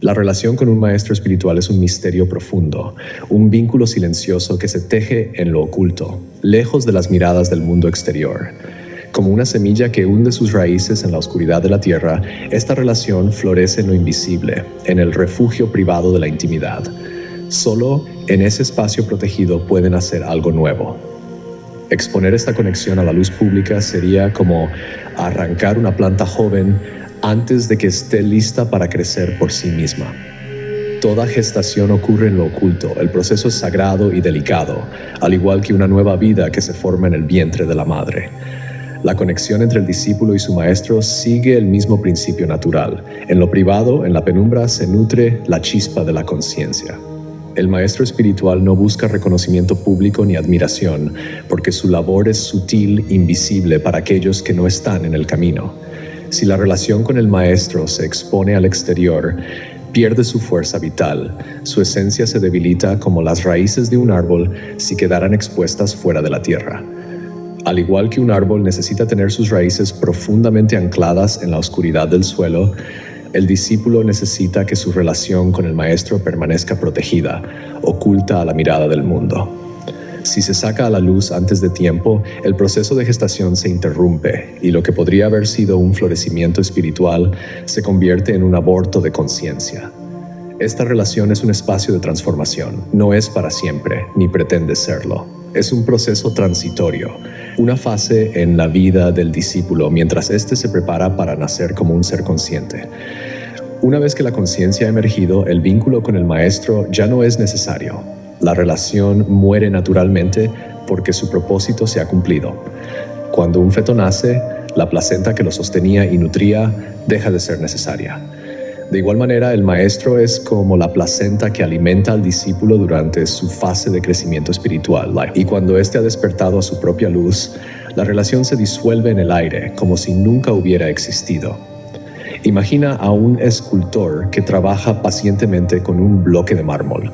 La relación con un maestro espiritual es un misterio profundo, un vínculo silencioso que se teje en lo oculto, lejos de las miradas del mundo exterior. Como una semilla que hunde sus raíces en la oscuridad de la tierra, esta relación florece en lo invisible, en el refugio privado de la intimidad. Solo en ese espacio protegido pueden hacer algo nuevo. Exponer esta conexión a la luz pública sería como arrancar una planta joven antes de que esté lista para crecer por sí misma. Toda gestación ocurre en lo oculto, el proceso es sagrado y delicado, al igual que una nueva vida que se forma en el vientre de la madre. La conexión entre el discípulo y su maestro sigue el mismo principio natural. En lo privado, en la penumbra, se nutre la chispa de la conciencia. El maestro espiritual no busca reconocimiento público ni admiración, porque su labor es sutil, invisible para aquellos que no están en el camino. Si la relación con el maestro se expone al exterior, pierde su fuerza vital, su esencia se debilita como las raíces de un árbol si quedaran expuestas fuera de la tierra. Al igual que un árbol necesita tener sus raíces profundamente ancladas en la oscuridad del suelo, el discípulo necesita que su relación con el maestro permanezca protegida, oculta a la mirada del mundo. Si se saca a la luz antes de tiempo, el proceso de gestación se interrumpe y lo que podría haber sido un florecimiento espiritual se convierte en un aborto de conciencia. Esta relación es un espacio de transformación, no es para siempre, ni pretende serlo. Es un proceso transitorio, una fase en la vida del discípulo mientras éste se prepara para nacer como un ser consciente. Una vez que la conciencia ha emergido, el vínculo con el maestro ya no es necesario. La relación muere naturalmente porque su propósito se ha cumplido. Cuando un feto nace, la placenta que lo sostenía y nutría deja de ser necesaria. De igual manera, el maestro es como la placenta que alimenta al discípulo durante su fase de crecimiento espiritual. Y cuando éste ha despertado a su propia luz, la relación se disuelve en el aire, como si nunca hubiera existido. Imagina a un escultor que trabaja pacientemente con un bloque de mármol.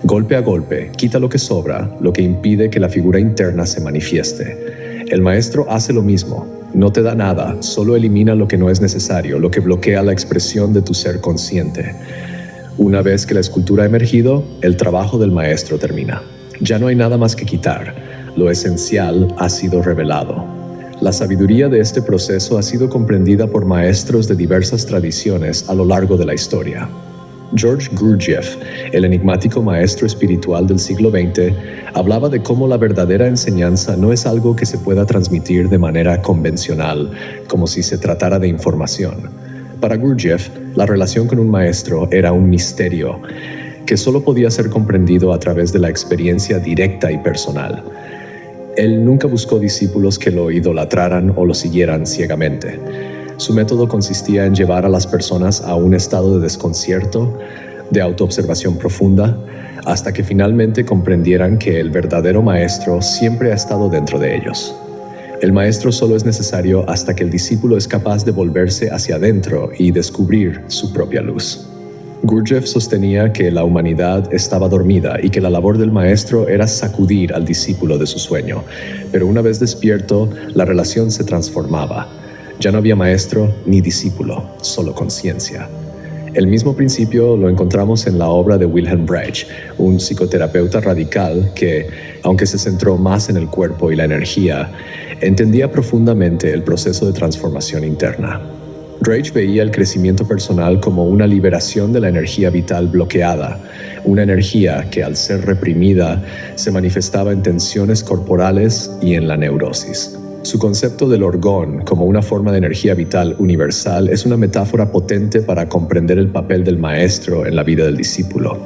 Golpe a golpe, quita lo que sobra, lo que impide que la figura interna se manifieste. El maestro hace lo mismo. No te da nada, solo elimina lo que no es necesario, lo que bloquea la expresión de tu ser consciente. Una vez que la escultura ha emergido, el trabajo del maestro termina. Ya no hay nada más que quitar. Lo esencial ha sido revelado. La sabiduría de este proceso ha sido comprendida por maestros de diversas tradiciones a lo largo de la historia. George Gurdjieff, el enigmático maestro espiritual del siglo XX, hablaba de cómo la verdadera enseñanza no es algo que se pueda transmitir de manera convencional, como si se tratara de información. Para Gurdjieff, la relación con un maestro era un misterio que solo podía ser comprendido a través de la experiencia directa y personal. Él nunca buscó discípulos que lo idolatraran o lo siguieran ciegamente. Su método consistía en llevar a las personas a un estado de desconcierto, de autoobservación profunda, hasta que finalmente comprendieran que el verdadero maestro siempre ha estado dentro de ellos. El maestro solo es necesario hasta que el discípulo es capaz de volverse hacia adentro y descubrir su propia luz. Gurdjieff sostenía que la humanidad estaba dormida y que la labor del maestro era sacudir al discípulo de su sueño, pero una vez despierto, la relación se transformaba. Ya no había maestro ni discípulo, solo conciencia. El mismo principio lo encontramos en la obra de Wilhelm Reich, un psicoterapeuta radical que, aunque se centró más en el cuerpo y la energía, entendía profundamente el proceso de transformación interna. Reich veía el crecimiento personal como una liberación de la energía vital bloqueada, una energía que al ser reprimida se manifestaba en tensiones corporales y en la neurosis. Su concepto del orgón como una forma de energía vital universal es una metáfora potente para comprender el papel del maestro en la vida del discípulo.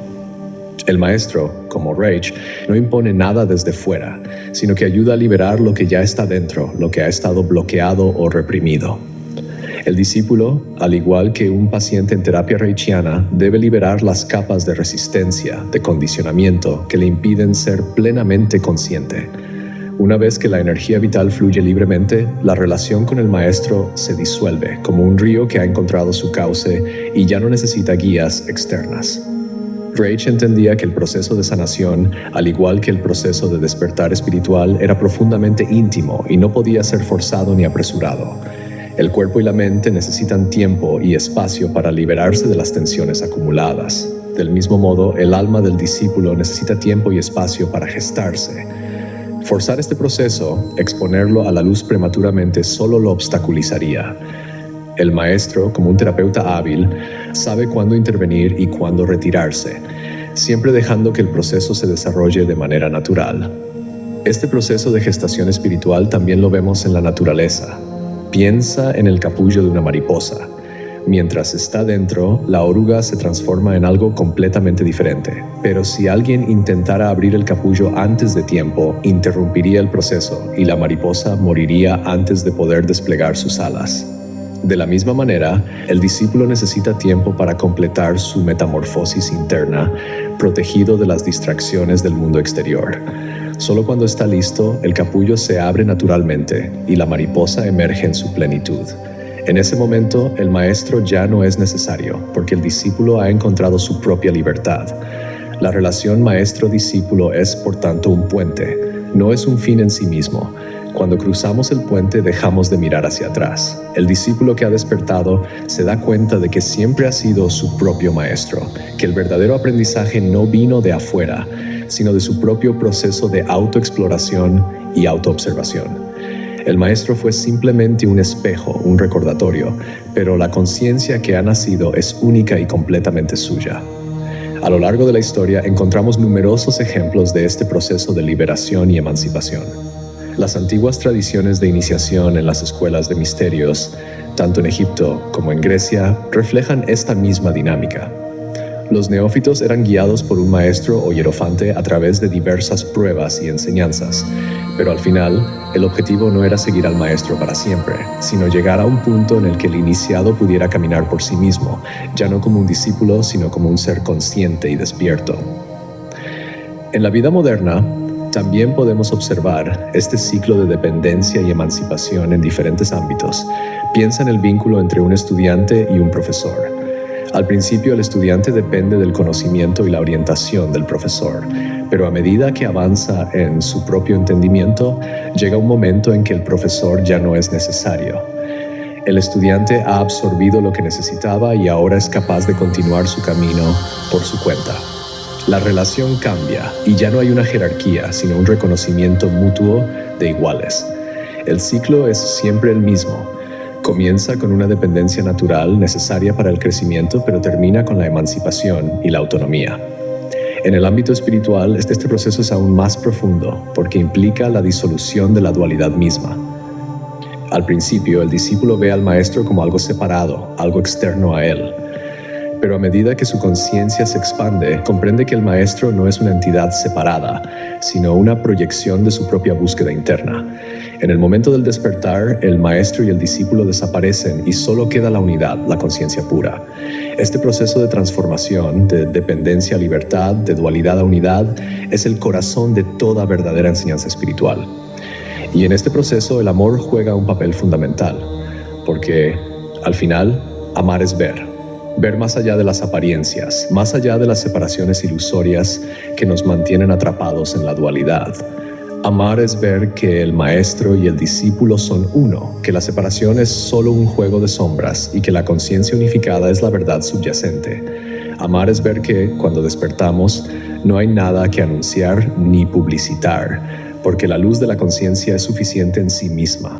El maestro, como Reich, no impone nada desde fuera, sino que ayuda a liberar lo que ya está dentro, lo que ha estado bloqueado o reprimido. El discípulo, al igual que un paciente en terapia reichiana, debe liberar las capas de resistencia, de condicionamiento que le impiden ser plenamente consciente. Una vez que la energía vital fluye libremente, la relación con el maestro se disuelve como un río que ha encontrado su cauce y ya no necesita guías externas. Reich entendía que el proceso de sanación, al igual que el proceso de despertar espiritual, era profundamente íntimo y no podía ser forzado ni apresurado. El cuerpo y la mente necesitan tiempo y espacio para liberarse de las tensiones acumuladas. Del mismo modo, el alma del discípulo necesita tiempo y espacio para gestarse. Forzar este proceso, exponerlo a la luz prematuramente, solo lo obstaculizaría. El maestro, como un terapeuta hábil, sabe cuándo intervenir y cuándo retirarse, siempre dejando que el proceso se desarrolle de manera natural. Este proceso de gestación espiritual también lo vemos en la naturaleza. Piensa en el capullo de una mariposa. Mientras está dentro, la oruga se transforma en algo completamente diferente. Pero si alguien intentara abrir el capullo antes de tiempo, interrumpiría el proceso y la mariposa moriría antes de poder desplegar sus alas. De la misma manera, el discípulo necesita tiempo para completar su metamorfosis interna, protegido de las distracciones del mundo exterior. Solo cuando está listo, el capullo se abre naturalmente y la mariposa emerge en su plenitud. En ese momento, el maestro ya no es necesario, porque el discípulo ha encontrado su propia libertad. La relación maestro-discípulo es, por tanto, un puente, no es un fin en sí mismo. Cuando cruzamos el puente, dejamos de mirar hacia atrás. El discípulo que ha despertado se da cuenta de que siempre ha sido su propio maestro, que el verdadero aprendizaje no vino de afuera, sino de su propio proceso de autoexploración y autoobservación. El maestro fue simplemente un espejo, un recordatorio, pero la conciencia que ha nacido es única y completamente suya. A lo largo de la historia encontramos numerosos ejemplos de este proceso de liberación y emancipación. Las antiguas tradiciones de iniciación en las escuelas de misterios, tanto en Egipto como en Grecia, reflejan esta misma dinámica. Los neófitos eran guiados por un maestro o hierofante a través de diversas pruebas y enseñanzas, pero al final, el objetivo no era seguir al maestro para siempre, sino llegar a un punto en el que el iniciado pudiera caminar por sí mismo, ya no como un discípulo, sino como un ser consciente y despierto. En la vida moderna, también podemos observar este ciclo de dependencia y emancipación en diferentes ámbitos. Piensa en el vínculo entre un estudiante y un profesor. Al principio, el estudiante depende del conocimiento y la orientación del profesor, pero a medida que avanza en su propio entendimiento, llega un momento en que el profesor ya no es necesario. El estudiante ha absorbido lo que necesitaba y ahora es capaz de continuar su camino por su cuenta. La relación cambia y ya no hay una jerarquía, sino un reconocimiento mutuo de iguales. El ciclo es siempre el mismo. Comienza con una dependencia natural necesaria para el crecimiento, pero termina con la emancipación y la autonomía. En el ámbito espiritual, este proceso es aún más profundo, porque implica la disolución de la dualidad misma. Al principio, el discípulo ve al maestro como algo separado, algo externo a él. Pero a medida que su conciencia se expande, comprende que el maestro no es una entidad separada, sino una proyección de su propia búsqueda interna. En el momento del despertar, el maestro y el discípulo desaparecen y solo queda la unidad, la conciencia pura. Este proceso de transformación, de dependencia a libertad, de dualidad a unidad, es el corazón de toda verdadera enseñanza espiritual. Y en este proceso el amor juega un papel fundamental, porque al final, amar es ver. Ver más allá de las apariencias, más allá de las separaciones ilusorias que nos mantienen atrapados en la dualidad. Amar es ver que el maestro y el discípulo son uno, que la separación es solo un juego de sombras y que la conciencia unificada es la verdad subyacente. Amar es ver que, cuando despertamos, no hay nada que anunciar ni publicitar, porque la luz de la conciencia es suficiente en sí misma.